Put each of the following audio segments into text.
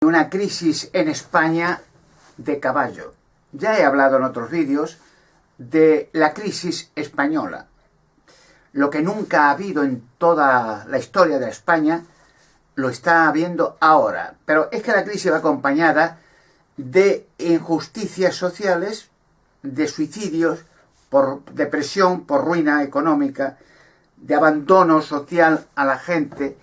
Una crisis en España de caballo. Ya he hablado en otros vídeos de la crisis española. Lo que nunca ha habido en toda la historia de España, lo está habiendo ahora. Pero es que la crisis va acompañada de injusticias sociales, de suicidios, por depresión, por ruina económica, de abandono social a la gente,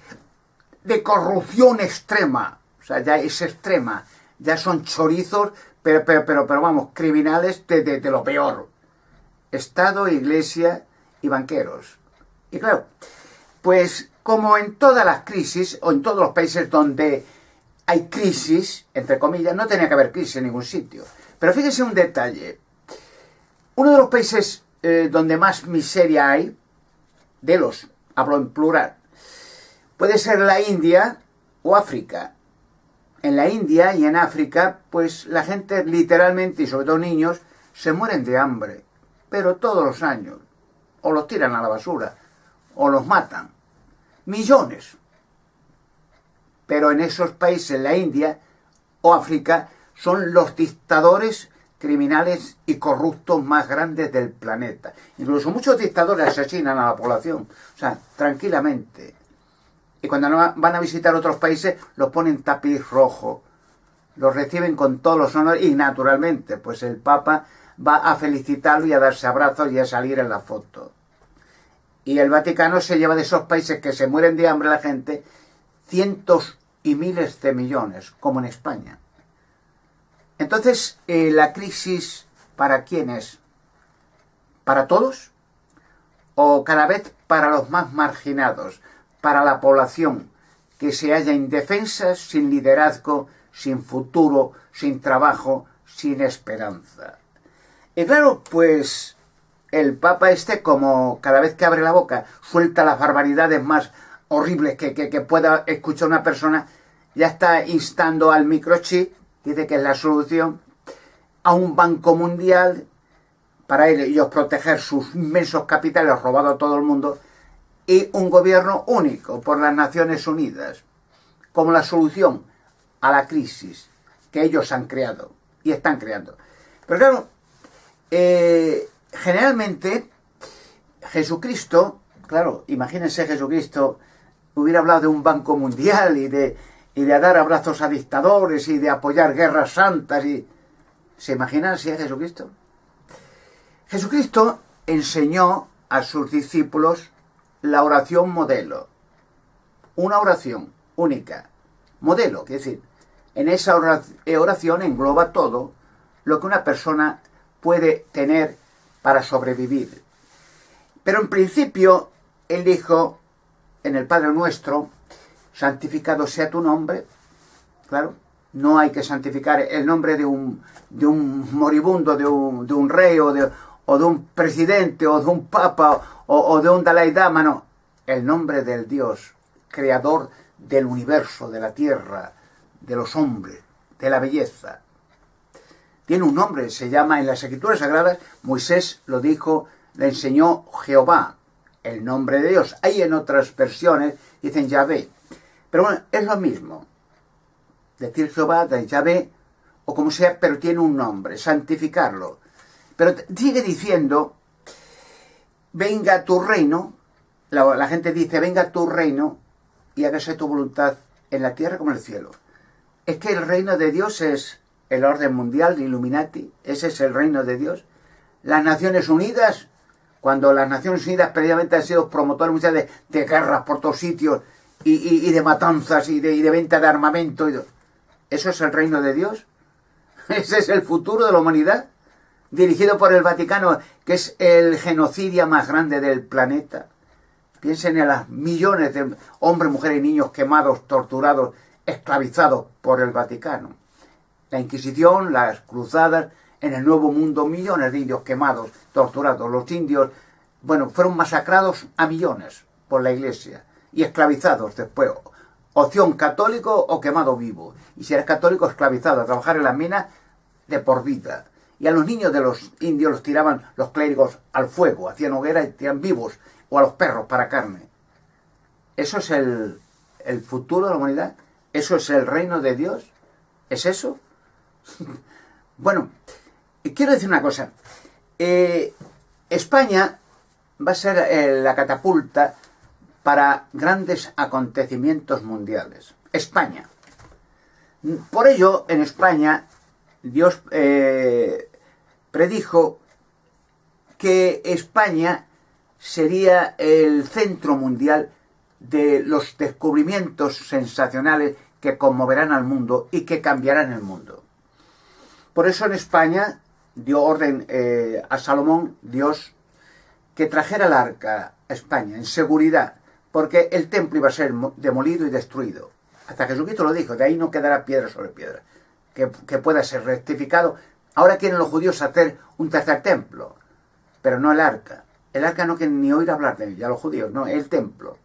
de corrupción extrema. O sea, ya es extrema, ya son chorizos, pero vamos, criminales de lo peor. Estado, iglesia y banqueros. Y claro, pues como en todas las crisis, o en todos los países donde hay crisis, entre comillas, no tenía que haber crisis en ningún sitio. Pero fíjense un detalle. Uno de los países donde más miseria hay, hablo en plural, puede ser la India o África. En la India y en África, pues la gente literalmente, y sobre todo niños, se mueren de hambre. Pero todos los años. O los tiran a la basura, o los matan. Millones. Pero en esos países, la India o África, son los dictadores criminales y corruptos más grandes del planeta. Incluso muchos dictadores asesinan a la población. O sea, tranquilamente. Y cuando van a visitar otros países, los ponen tapiz rojo. Los reciben con todos los honores y naturalmente, pues el Papa va a felicitarlo y a darse abrazos y a salir en la foto. Y el Vaticano se lleva de esos países que se mueren de hambre la gente, cientos y miles de millones, como en España. Entonces, ¿la crisis para quién es? ¿Para todos? ¿O cada vez para los más marginados? Para la población que se halla indefensa, sin liderazgo, sin futuro, sin trabajo, sin esperanza. Y claro, pues el Papa como cada vez que abre la boca, suelta las barbaridades más horribles que pueda escuchar una persona, ya está instando al microchip, dice que es la solución, a un banco mundial para ellos proteger sus inmensos capitales robados a todo el mundo, y un gobierno único por las Naciones Unidas, como la solución a la crisis que ellos han creado y están creando. Pero claro, generalmente Jesucristo, claro, imagínense Jesucristo hubiera hablado de un banco mundial y de dar abrazos a dictadores y de apoyar guerras santas. ¿Se imaginan si es Jesucristo? Jesucristo enseñó a sus discípulos la oración modelo, una oración única, modelo, es decir, en esa oración engloba todo lo que una persona puede tener para sobrevivir. Pero en principio, él dijo en el Padre Nuestro, santificado sea tu nombre. Claro, no hay que santificar el nombre de un moribundo, de un rey o de un presidente o de un papa o de un Dalai Lama, no. El nombre del Dios, creador del universo, de la tierra, de los hombres, de la belleza. Tiene un nombre, se llama en las Escrituras Sagradas, Moisés lo dijo, le enseñó Jehová, el nombre de Dios. Hay en otras versiones, dicen Yahvé. Pero bueno, es lo mismo. Decir Jehová, de Yahvé, o como sea, pero tiene un nombre, santificarlo. Pero sigue diciendo, venga tu reino, la gente dice, venga tu reino y hágase tu voluntad en la tierra como en el cielo. Es que el reino de Dios es el orden mundial de Illuminati, ese es el reino de Dios. Las Naciones Unidas, cuando las Naciones Unidas previamente han sido promotores muchas de guerras por todos sitios y de matanzas y de venta de armamento, ¿eso es el reino de Dios? ¿Ese es el futuro de la humanidad? Dirigido por el Vaticano, que es el genocidio más grande del planeta. Piensen en las millones de hombres, mujeres y niños quemados, torturados, esclavizados por el Vaticano. La Inquisición, las cruzadas, en el Nuevo Mundo, millones de indios quemados, torturados. Los indios, bueno, fueron masacrados a millones por la Iglesia y esclavizados después. Opción católico o quemado vivo. Y si eres católico, esclavizado a trabajar en las minas de por vida. Y a los niños de los indios los tiraban los clérigos al fuego, hacían hoguera y tiraban vivos, o a los perros para carne. ¿Eso es el futuro de la humanidad? ¿Eso es el reino de Dios? ¿Es eso? Bueno, quiero decir una cosa. España va a ser la catapulta para grandes acontecimientos mundiales. España. Por ello, en España, Dios predijo que España sería el centro mundial de los descubrimientos sensacionales que conmoverán al mundo y que cambiarán el mundo. Por eso en España dio orden a Salomón, Dios, que trajera el arca a España en seguridad, porque el templo iba a ser demolido y destruido. Hasta Jesucristo lo dijo, de ahí no quedará piedra sobre piedra, que pueda ser rectificado. Ahora quieren los judíos hacer un tercer templo, pero no el arca. El arca no quieren ni oír hablar de ella, los judíos, no, el templo.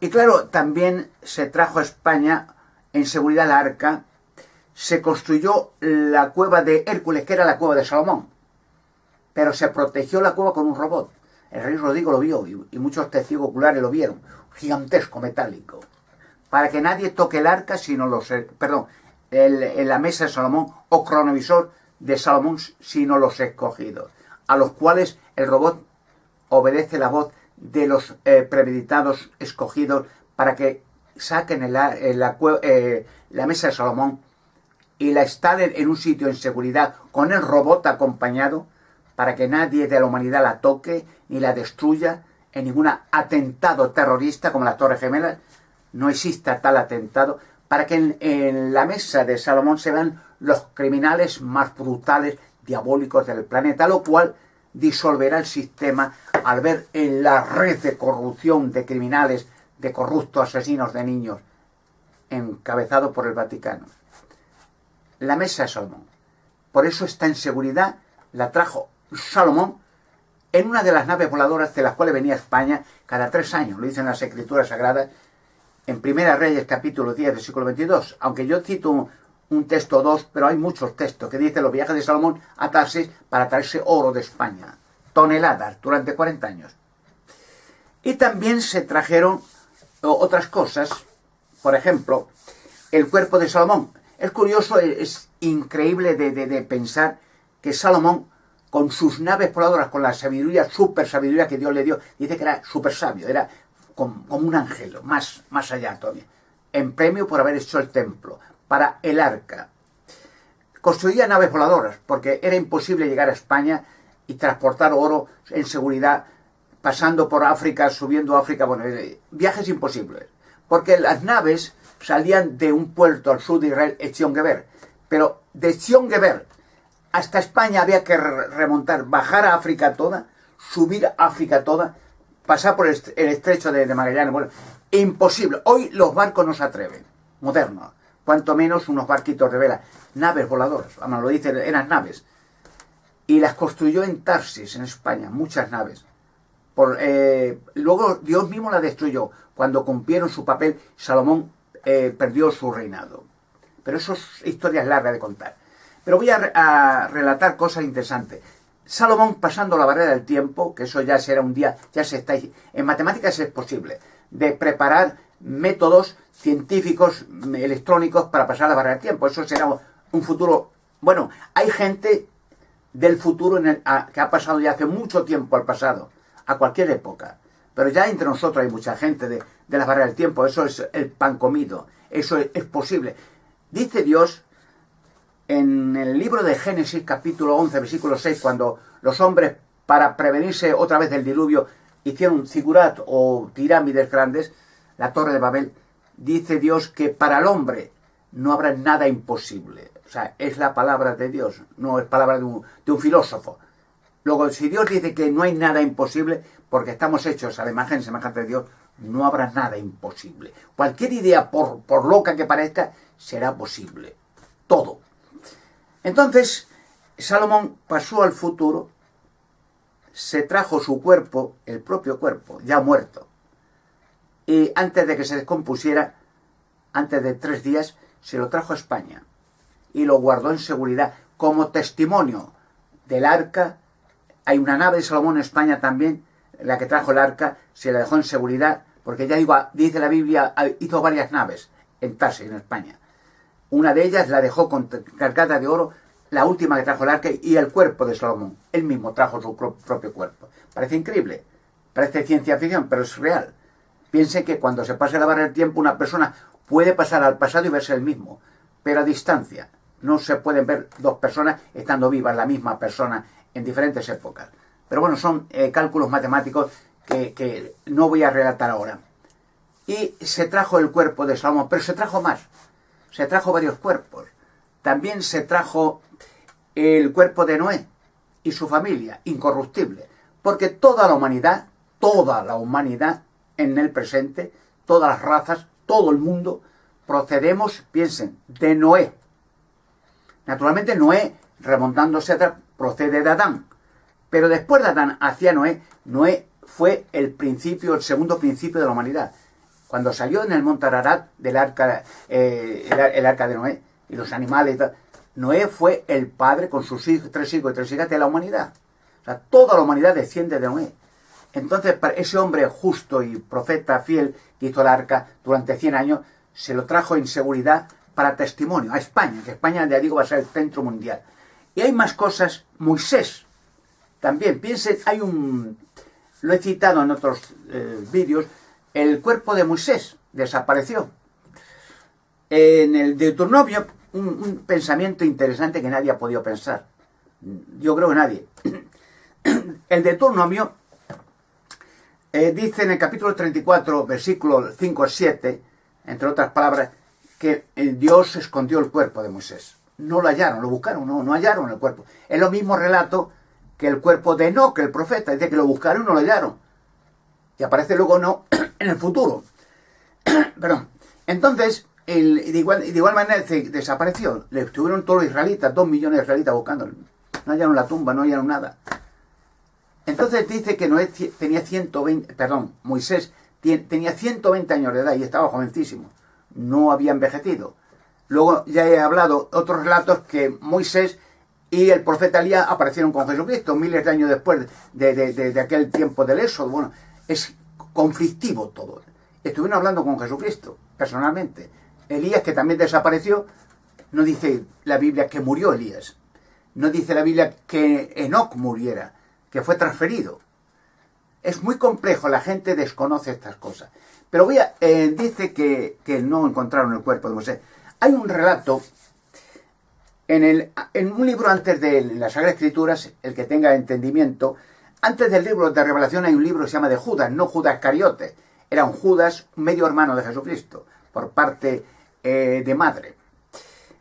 Y claro, también se trajo a España en seguridad el arca. Se construyó la cueva de Hércules, que era la cueva de Salomón, pero se protegió la cueva con un robot. El rey Rodrigo lo vio y muchos testigos oculares lo vieron, gigantesco, metálico, para que nadie toque el arca sino la mesa de Salomón o cronovisor de Salomón sino los escogidos, a los cuales el robot obedece la voz de los premeditados escogidos para que saquen la mesa de Salomón y la instalen en un sitio en seguridad con el robot acompañado, para que nadie de la humanidad la toque ni la destruya en ningún atentado terrorista como las Torres Gemelas. No exista tal atentado, para que en la mesa de Salomón se vean los criminales más brutales, diabólicos del planeta, lo cual disolverá el sistema al ver en la red de corrupción de criminales, de corruptos asesinos de niños, encabezado por el Vaticano. La mesa de Salomón. Por eso está en seguridad, la trajo Salomón en una de las naves voladoras de las cuales venía España cada 3 años, lo dicen las Escrituras Sagradas, en Primera Reyes capítulo 10, versículo 22, aunque yo cito un texto o dos, pero hay muchos textos que dicen los viajes de Salomón a Tarsis para traerse oro de España, toneladas durante 40 años. Y también se trajeron otras cosas, por ejemplo, el cuerpo de Salomón. Es curioso, es increíble de pensar que Salomón, con sus naves voladoras, con la sabiduría, super sabiduría que Dios le dio, dice que era súper sabio, era como un ángel, más allá todavía, en premio por haber hecho el templo, para el arca. Construía naves voladoras, porque era imposible llegar a España y transportar oro en seguridad, pasando por África, subiendo a África, bueno, viajes imposibles, porque las naves salían de un puerto al sur de Israel, Ezion-Geber, pero de Ezion-Geber hasta España había que remontar, bajar a África toda, subir a África toda, pasar por el estrecho de Magallanes. Bueno, imposible. Hoy los barcos no se atreven, modernos, cuanto menos unos barquitos de vela, naves voladoras, vamos, lo dicen, eran naves. Y las construyó en Tarsis, en España, muchas naves. Luego Dios mismo las destruyó. Cuando cumplieron su papel, Salomón perdió su reinado. Pero eso es historia larga de contar. Pero voy a relatar cosas interesantes. Salomón, pasando la barrera del tiempo, que eso ya será un día, ya se está... En matemáticas es posible, de preparar métodos científicos, electrónicos, para pasar la barrera del tiempo. Eso será un futuro... Bueno, hay gente del futuro que ha pasado ya hace mucho tiempo al pasado, a cualquier época. Pero ya entre nosotros hay mucha gente de la barrera del tiempo. Eso es el pan comido. Eso es posible. Dice Dios en el libro de Génesis, capítulo 11, versículo 6, cuando los hombres, para prevenirse otra vez del diluvio, hicieron zigurat o pirámides grandes, la Torre de Babel, dice Dios que para el hombre no habrá nada imposible. O sea, es la palabra de Dios, no es palabra de un filósofo. Luego, si Dios dice que no hay nada imposible, porque estamos hechos a la imagen y semejanza de Dios, no habrá nada imposible. Cualquier idea, por loca que parezca, será posible. Todo. Entonces, Salomón pasó al futuro, se trajo su cuerpo, el propio cuerpo, ya muerto. Y antes de que se descompusiera, antes de 3 días, se lo trajo a España. Y lo guardó en seguridad como testimonio del arca. Hay una nave de Salomón en España también, la que trajo el arca, se la dejó en seguridad, porque ya dice la Biblia, hizo varias naves en Tarsis, en España. Una de ellas la dejó cargada de oro, la última que trajo el arca, y el cuerpo de Salomón. Él mismo trajo su propio cuerpo. Parece increíble, parece ciencia ficción, pero es real. Piensen que cuando se pase la barrera del tiempo, una persona puede pasar al pasado y verse el mismo, pero a distancia. No se pueden ver dos personas estando vivas, la misma persona, en diferentes épocas. Pero bueno, son cálculos matemáticos que no voy a relatar ahora. Y se trajo el cuerpo de Salomón, pero se trajo más. Se trajo varios cuerpos. También se trajo el cuerpo de Noé y su familia, incorruptible. Porque toda la humanidad en el presente, todas las razas, todo el mundo, procedemos, piensen, de Noé. Naturalmente Noé, remontándose atrás, procede de Adán. Pero después de Adán hacia Noé, Noé fue el segundo principio de la humanidad. Cuando salió en el monte Ararat del arca, el arca de Noé y los animales y tal, Noé fue el padre con sus hijos, 3 hijos y 3 hijas de la humanidad. O sea, toda la humanidad desciende de Noé. Entonces, para ese hombre justo y profeta fiel que hizo el arca durante 100 años, se lo trajo en seguridad para testimonio a España, que España, ya digo, va a ser el centro mundial. Y hay más cosas. Moisés, también, piensen, lo he citado en otros vídeos, el cuerpo de Moisés desapareció. En el Deuteronomio, un pensamiento interesante que nadie ha podido pensar. Yo creo que nadie. El Deuteronomio dice en el capítulo 34, versículos 5 al 7, entre otras palabras, que Dios escondió el cuerpo de Moisés. No lo hallaron, lo buscaron, no hallaron el cuerpo. Es lo mismo relato que el cuerpo de Enoc, el profeta. Dice que lo buscaron y no lo hallaron. Y aparece luego no en el futuro. Perdón. Entonces, de igual manera desapareció. Le estuvieron todos los israelitas, 2 millones de israelitas buscándolo. No hallaron la tumba, no hallaron nada. Entonces dice que Moisés tenía 120 años de edad y estaba jovencísimo. No había envejecido. Luego ya he hablado otros relatos que Moisés y el profeta Elías aparecieron con Jesucristo miles de años después de aquel tiempo del Éxodo. Bueno, es conflictivo todo. Estuvieron hablando con Jesucristo, personalmente. Elías, que también desapareció, no dice la Biblia que murió Elías. No dice la Biblia que Enoc muriera, que fue transferido. Es muy complejo, la gente desconoce estas cosas. Pero dice que no encontraron el cuerpo de Moisés. Hay un relato en un libro antes de las Sagradas Escrituras, el que tenga entendimiento, antes del libro de Revelación hay un libro que se llama de Judas, no Judas Iscariote. Era un Judas, medio hermano de Jesucristo, por parte de madre.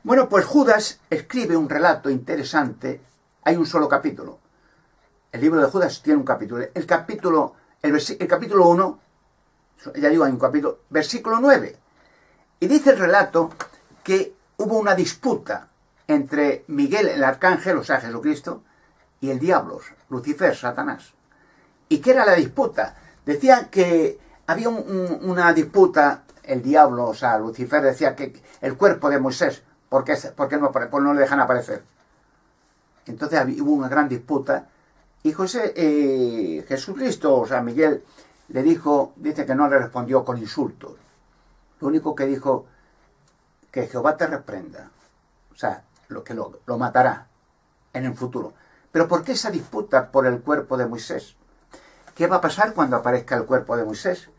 Bueno, pues Judas escribe un relato interesante. Hay un solo capítulo. El libro de Judas tiene un capítulo. El capítulo 1, ya digo, hay un capítulo, versículo 9. Y dice el relato que hubo una disputa entre Miguel, el arcángel, o sea, Jesucristo, y el diablo, Lucifer, Satanás. ¿Y qué era la disputa? Decían que había una disputa, el diablo, o sea, Lucifer decía que el cuerpo de Moisés, ¿por qué no le dejan aparecer? Entonces hubo una gran disputa y Jesucristo, o sea, Miguel, dice que no le respondió con insultos. Lo único que dijo, que Jehová te reprenda. O sea, lo matará en el futuro. Pero ¿por qué esa disputa por el cuerpo de Moisés? ¿Qué va a pasar cuando aparezca el cuerpo de Moisés?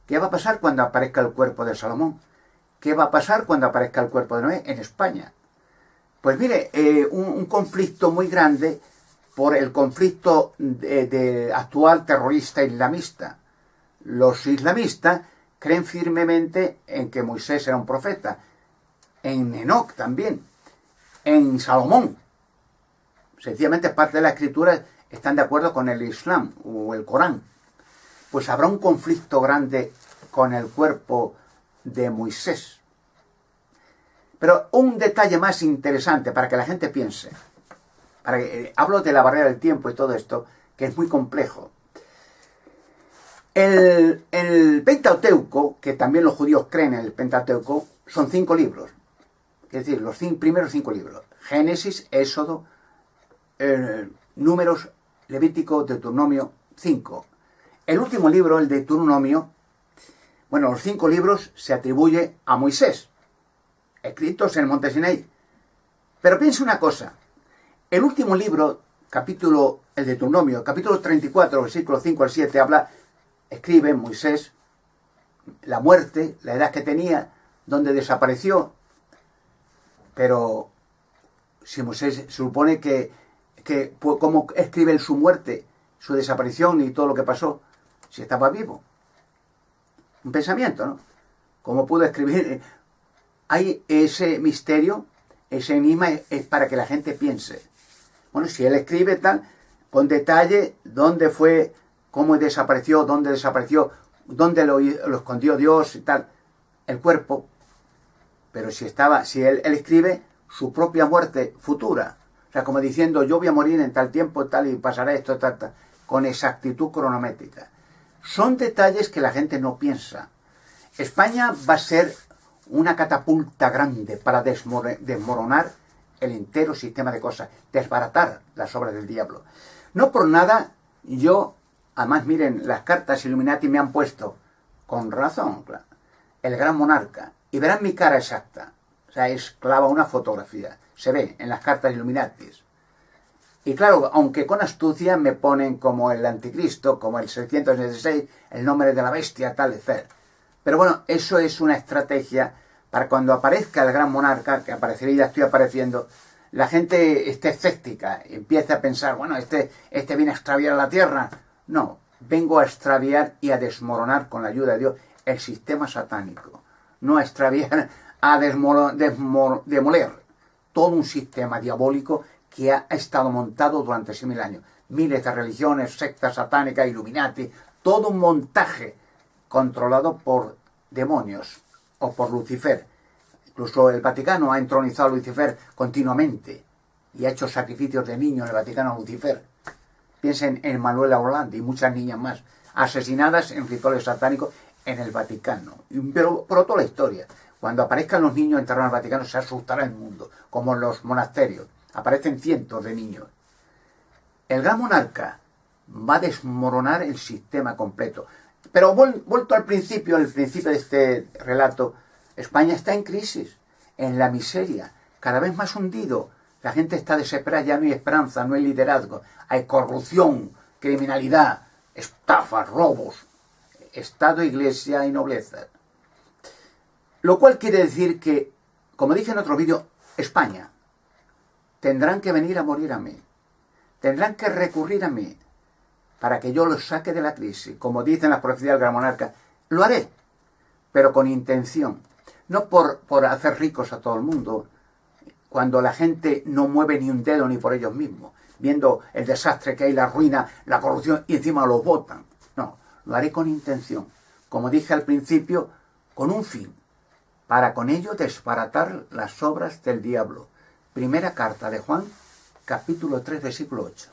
¿Qué va a pasar cuando aparezca el cuerpo de Salomón? ¿Qué va a pasar cuando aparezca el cuerpo de Noé en España? Pues mire, un conflicto muy grande por el conflicto de actual terrorista islamista. Los islamistas creen firmemente en que Moisés era un profeta, en Enoc también, en Salomón. Sencillamente parte de la escritura están de acuerdo con el Islam o el Corán. Pues habrá un conflicto grande con el cuerpo de Moisés. Pero un detalle más interesante para que la gente piense. Hablo de la barrera del tiempo y todo esto, que es muy complejo. El Pentateuco, que también los judíos creen en el Pentateuco, son 5 libros. Es decir, los primeros 5 libros. Génesis, Éxodo, Números, Levítico, Deuteronomio, 5. El último libro, el Deuteronomio, bueno, los 5 libros se atribuye a Moisés. escritos en el Monte Sinaí. Pero piensa una cosa, el último libro, capítulo, el de Deuteronomio, capítulo 34, versículos 5 al 7, escribe Moisés la muerte, la edad que tenía, donde desapareció. Pero si Moisés se supone que ¿cómo escribe él su muerte, su desaparición y todo lo que pasó, si estaba vivo? Un pensamiento, ¿no? ¿Cómo pudo escribir? Hay ese misterio, ese enigma es para que la gente piense. Bueno, si él escribe tal, con detalle, dónde fue, cómo desapareció, dónde lo escondió Dios y tal, el cuerpo. Pero si él escribe su propia muerte futura, o sea, como diciendo, yo voy a morir en tal tiempo, tal, y pasará esto, tal, con exactitud cronométrica. Son detalles que la gente no piensa. España va a ser una catapulta grande para desmoronar el entero sistema de cosas, desbaratar las obras del diablo. No por nada, además miren, las cartas Illuminati me han puesto, con razón, claro, el gran monarca, y verán mi cara exacta. O sea, es clava una fotografía, se ve en las cartas Illuminati. Y claro, aunque con astucia me ponen como el anticristo, como el 616, el nombre de la bestia, tal, etc. Pero bueno, eso es una estrategia para cuando aparezca el gran monarca, que aparecería, ya estoy apareciendo, la gente esté escéptica, empiece a pensar, bueno, este viene a extraviar la tierra. No, vengo a extraviar y a desmoronar con la ayuda de Dios el sistema satánico. No a extraviar, a demoler todo un sistema diabólico que ha estado montado durante 6.000 años. Miles de religiones, sectas satánicas, Illuminati, todo un montaje controlado por demonios o por Lucifer. Incluso el Vaticano ha entronizado a Lucifer continuamente y ha hecho sacrificios de niños en el Vaticano a Lucifer. Piensen en Manuela Orlandi y muchas niñas más asesinadas en rituales satánicos en el Vaticano. Pero por toda la historia, cuando aparezcan los niños enterrados en el Vaticano se asustará el mundo, como en los monasterios. Aparecen cientos de niños. El gran monarca va a desmoronar el sistema completo. Pero vuelto al principio de este relato, España está en crisis, en la miseria, cada vez más hundido. La gente está desesperada, ya no hay esperanza, no hay liderazgo. Hay corrupción, criminalidad, estafas, robos, Estado, Iglesia y nobleza. Lo cual quiere decir que, como dije en otro vídeo, España tendrán que venir a morir a mí. Tendrán que recurrir a mí para que yo los saque de la crisis. Como dicen las profecías del gran monarca, lo haré, pero con intención. No por hacer ricos a todo el mundo, cuando la gente no mueve ni un dedo ni por ellos mismos, viendo el desastre que hay, la ruina, la corrupción, y encima los votan. No, lo haré con intención. Como dije al principio, con un fin, para con ello desbaratar las obras del diablo. Primera carta de Juan, capítulo 3, versículo 8.